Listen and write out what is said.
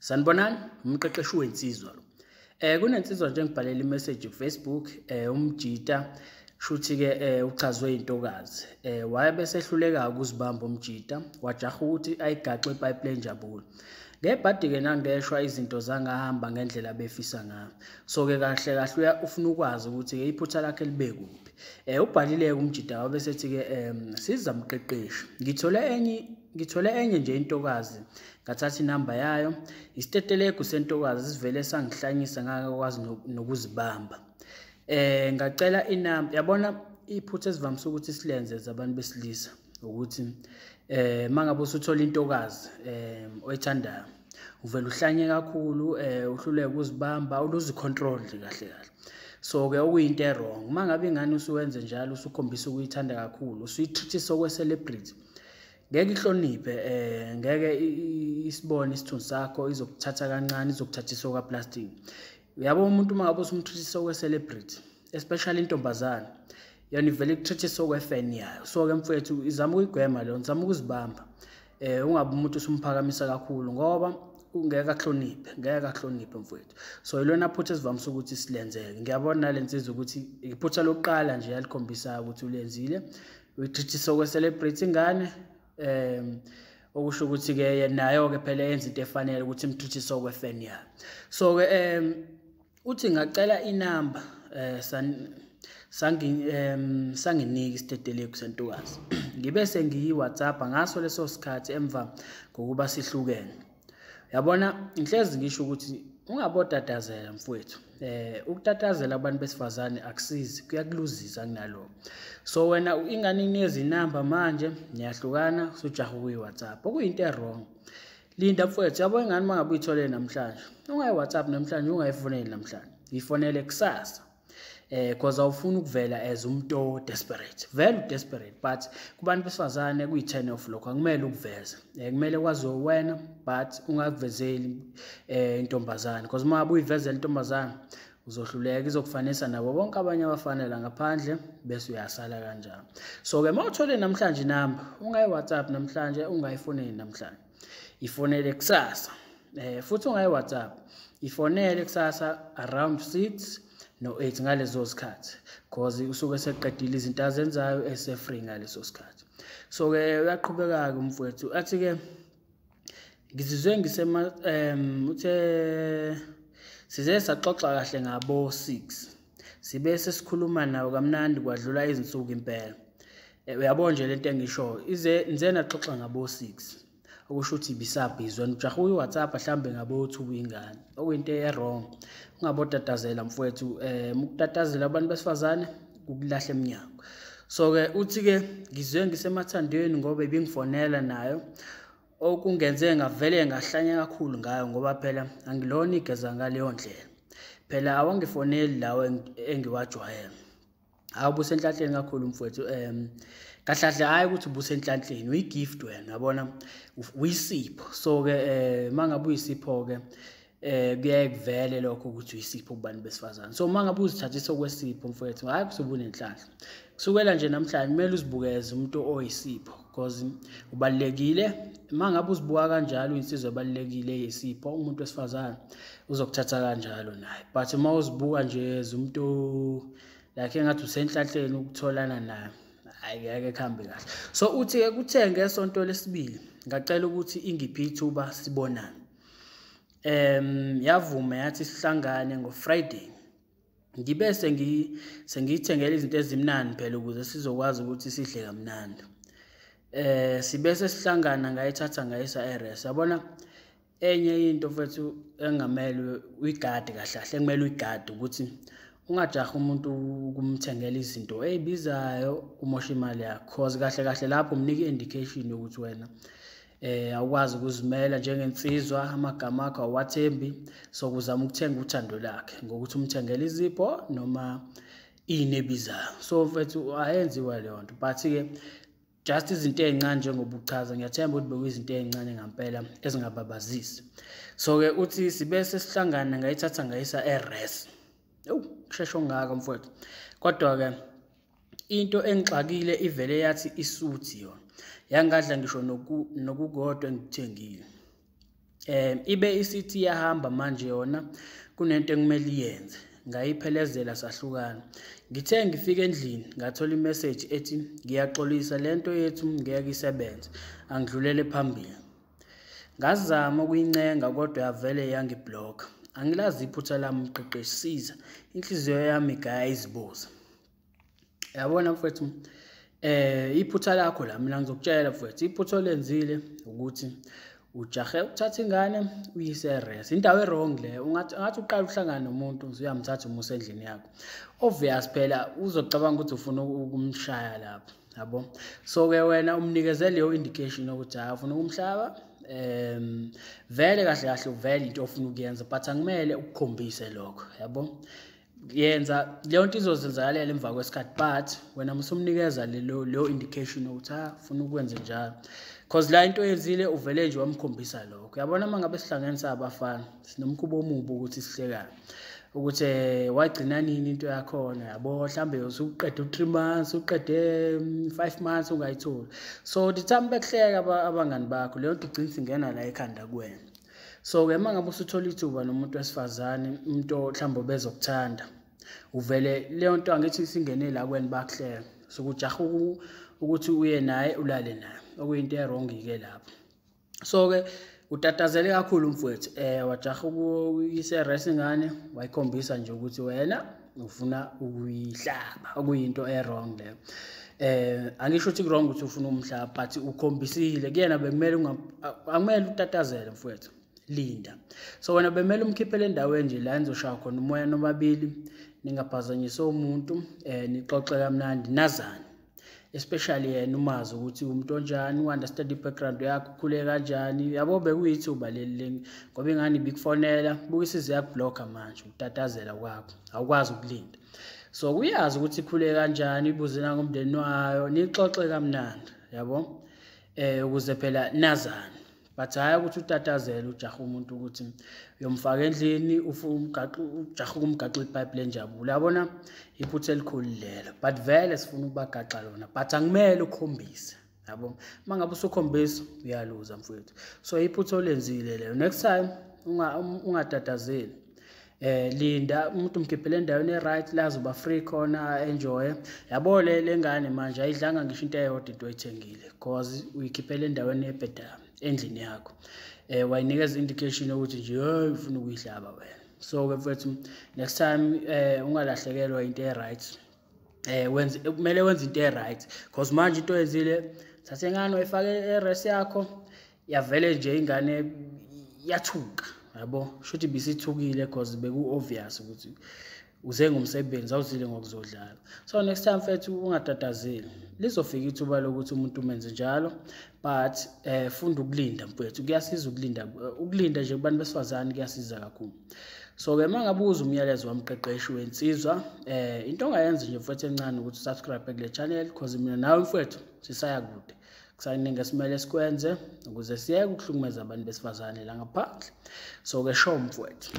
Sanibonani, umqeqeshi wensizwa lo. Kunensizwa nje ngibhalela imessage ku-Facebook, umjita shuthi ke uchazwe intokazi. Waye sehluleka ukuzibamba umjita, wajaha ukuthi ayigaxe ipipe lenjabulo. Ngebhadi ke nangeshwa izinto zangahamba ngendlela befisa ngayo. So ke kahle kahle ufuna ukwazi ukuthi ke iphutha lakhe libe kuphi. Ubhalile umjita wabe sethi ke siza mqeqeshi. Ngithole enye nje intokazi. Ngathatha inamba yayo, isitetelegu sentokazi sivele sangihlanyisa ngakwazi nokuzibamba. Ngacela inamba, yabona iphutha esivamise ukuthi silenze zabantu besilisa ukuthi mangabe usuthola intokazi oyithandayo uvela uhlanye kakhulu, uhluleke ukuzibamba, uluzi control kahle kahle. So ke okuyinto wrong. Mangabe ingane usuwenze njalo usukhombisa ukuyithanda kakhulu, usuyitreatisa okwe celebrity. Ngeke ihloniphe, ngeke isibone isithunzi sakho, izokuthatha kancane, izokuthathisa okwa plastic. Uyabo umuntu mangabe usumtreatisa okwe celebrity, especially intombazana, yona ivele ikutreatisa okwe fan yayo. So ke mfowethu izama ukuyigwema lo, izama ukuzibamba. Ungabe umuntu usumphakamisa kakhulu ngoba ngeke akuhloniphe mfowethu. So ilona phutha esivamise ukuthi silenzeke. Ngiyabona nalensizwa ukuthi iphutha lokuqala nje yalikhombisa ukuthi ulenzile, uyitreatisa okwe celebrity ingane. Okusho ukuthi ke nayo ke phela yenza into efanele ukuthi imtreatise okwe fan yayo. So ke uthi ngacela inamba sanginika isitetelegu sentokazi. Ngibe sengiyi WhatsApp ngaso leso sikhathi emva ngokuba sihlukene. Yabona inhlezi ngisho ukuthi ungabotatazela mfowethu. Ukutatazela abantu besifazane akusizi, kuyakuluzisa kunaloko. So wena ingane inikeza inamba manje niyahlukana usujaha kuyi WhatsApp. Okuyinto wrong. Linda mfowethu, yabo ingane mangabe uyithole namhlanje. Ungayi WhatsApp namhlanje, ungayifoneli namhlanje. Ifonele kusasa. Because awufuni ukuvela as umuntu desperate. Vele desperate, but kubantu besifazane kuyi-turn off lokho, akumele ukuveza. Kumele kwaziwe wena but ungakuvezeli intombazane, because mangabe uyivezela intombazane uzohluleka, izokufanisa nabo bonke abanye abafanele ngaphandle bese uyasala kanjalo. So ke mawuthole namhlanje inamba, ungayi WhatsApp namhlanje, ungayifoneli namhlanje. Ifonele kusasa. Futhi ungayi WhatsApp, ifonele kusasa around 6 no 8 ngalezo sikhathi, because usuke seqedile izinto azenzayo ese-free ngaleso sikhathi. So ke uyaqhubeka ke mfowethu athi ke ngizizwe uthe size saxoxa kahle ngabo 6 sibe sesikhuluma nawo kamnandi kwadlula izinsuku impela. Uyabona nje lento engisho nize naxoxa ngabo 6 okusho ukuthi bisabhizwa ujaha uyi WhatsApp mhlambe ngabo 2 ingane, okuyinto wrong. Ungabotatazela mfowethu, ukutatazela abantu besifazane ukulahle eminyango. So ke uthi ke ngizwe ngisemathandweni ngoba ebingifonela nayo, okungenze ngavele ngahlanya kakhulu ngayo ngoba phela angilona igeza ngaleyo ndlela. Phela awangifoneli lawo engiwajwayele. Awubusenhlahleni kakhulu mfowethu. Kahlahle hayi ukuthi ubusenhlanhleni, uyigift wena, yabona uyisipho. So ke mangabe uyisipho ke kuyaye kuvele lokho ukuthi uyisipho kubantu besifazane. So mangabe uzithathisa okwesipho mfowethu, hayi kusobunenhlanhla. Kusukela nje namhlanje kumele uzibukeze umuntu oyisipho, because ubalekile. Mangabe uzibuka kanjalo insizwe ebalekile yesipho, umuntu wesifazane uzokuthatha kanjalo naye. But mawuzibuka nje as umuntu like engathi usenhlanhleni ukutholana naye, ayike khambe kahle. So uthi ke kuthe ngesonto lesibili ngacela ukuthi ingiphi ithuba sibonane. Yavuma yathi sihlangane ngoFriday. Ngibe sengiyithengela izinto ezimnandi phela ukuze sizokwazi ukuthi sidle kamnandi. Sibe sesihlangana ngayithatha ngayisa eRest. Yabona enye into mfethu engamele uyigade kahle kahle, kumele uyigade ukuthi ungajaha umuntu ukumthengela izinto ezibizayo umosha imali yakho, because kahle kahle lapho umnika indication yokuthi wena awukwazi ukuzimela njengensizwa, amagama akho awathembi. So kuzama ukuthenga uthando lakhe ngokuthi umthengele izipho noma inebizayo. So mfethu ayenziwa leyo nto, but ke just izinto ezincane njengoba uchaza, ngiyathemba ukuthi bekuyizinto ezincane ngempela ezingababazisi. So ke uthi sibe sesihlangana ngayithatha ngayisa eRest. Kusheshe ongaka mfowethu. Kodwa ke into engixakile ivele yathi isuthi yona yangadla ngisho nokukodwa engikuthengile. ibe isithi yahamba manje yona kunento engimele iyenze ngayiphelezela sahlukana. Ngithe ngifika endlini ngathola imessage ethi ngiyaxolisa lento yethu ngeke isebenze angidlulele phambili. Ngazama ukuyincenga kodwa yavele yangiblock. Angilazi iphutha lami mqeqeshi, siza inhliziyo yami igaya izibuza. Yabona mfethu, iphutha lakho la mina ngizokutshela mfethu, iphutha olenzile ukuthi ujahe ukuthatha ingane uyise rest. Indawo errong le, ngathi uqala uhlangana nomuntu uyamthatha umuse endlini yakho. Obvious phela uzocabanga ukuthi ufuna ukumshaya lapho, yabo. So ke wena umnikeze leyo indication ukuthi ufuna ukumhlaba. Vele kahle kahle uvele into ofuna ukuyenza, but angimele ukukhombise lokho, yabo. Yenza leyo nto izozenzakalela emva kwesikhathi, but wena musumnikeza leyo indication ukuthi ufuna ukwenza njalo, because la into yenzile uvele nje wamkhombisa lokho. Yabona mangabe sihlangene sabafana sinomkhubo omubi ukuthi sihlekane ukuthi wagcina nini into yakhona, yabo. Mhlambe usuqede 3 months, uqede 5 months ungayitholi. So the time bekuhleka abangani bakho leyo nto igcina singena la ekhanda kuwena. So ke mangabe usuthola ithuba nomuntu wesifazane, umuntu mhlambe obezokuthanda, uvele leyo nto angithi singene la kweni bakuhleka, sokujaha ukuthi uye naye ulale naye, okuyinto errong ke lapho. So ke utatazele kakhulu mfowethu, wajaha ukuyise rest ingane wayikhombisa nje ukuthi wena ufuna ukuyihlaba, okuyinto errong leyo. Angisho ukuthi wrong ukuthi ufuna umhlaba, but ukhombisile kuyena. Bekumele akumele utatazele mfowethu, linda. So wena bemele umkhiphele endaweni nje la nizoshaya khona umoya nomabili, ningaphazanyisa umuntu, nixoxe kamnandi, nazane. Especially yena umazi ukuthi umuntu onjani, u-understand i-background yakho, ukhule kanjani, yabo. Bekuyithuba leli ngoba ingane ibikufonela bukisize yakubhlokha manje, utatazela kwakho awukwazi ukulinda. So uyazi ukuthi ikhule kanjani, ibuze nangomndeni wayo, nixoxe kamnandi, yabo, ukuze phela nazane. But hayi ukuthi utatazela ujaha umuntu ukuthi uyomfaka endlini ujaha ukumgaxa ipipe lenjabulo. Yabona iphutha elikhulu lelo, but vele sifuna ukubagaxa lona, but angimele ukhombise, yabo. Mangabe usukhombisa uyaluza mfowethu. So iphutha olenzile lelo, next time ungatatazeli. Linda umuntu umkhiphele endaweni e-right la azoba free khona, enjoy. Yabo le ngane manje ayidlanga ngisho into eyodwa into oyithengile, because uyikhiphele endaweni ebhedana endlini yakho. Wayinikeza indication ukuthi nje ufuna ukuyihlaba wena. So ke mfethu, next time ungalahlekelwa into e-right, kumele wenze into e-right, because manje into yenzile, thathe ingane wayifake e-rest yakho, yavele nje ingane yathuka, yabo. Shothi bisithukile because beku-obvious ukuthi uze ngomsebenzi, awuzile ngokuzodlala. So next time mfethu ungatatazeli, lizofika ithuba lokuthi umuntu umenze njalo, but funda ukulinda mfethu, kuyasiza ukulinda. Ukulinda nje kubantu besifazane kuyasiza kakhulu. So ke mangabuza umyalezo wamqeqeshi wensizwa, into ongayenza nje mfethu encane ukuthi subscribe kule channel, because mina nawe mfethu sisaya kude. Kusaningi esimele sikwenze ukuze siyeke ukuhlukumeza abantu besifazane la ngaphandle. So ke show mfowethu.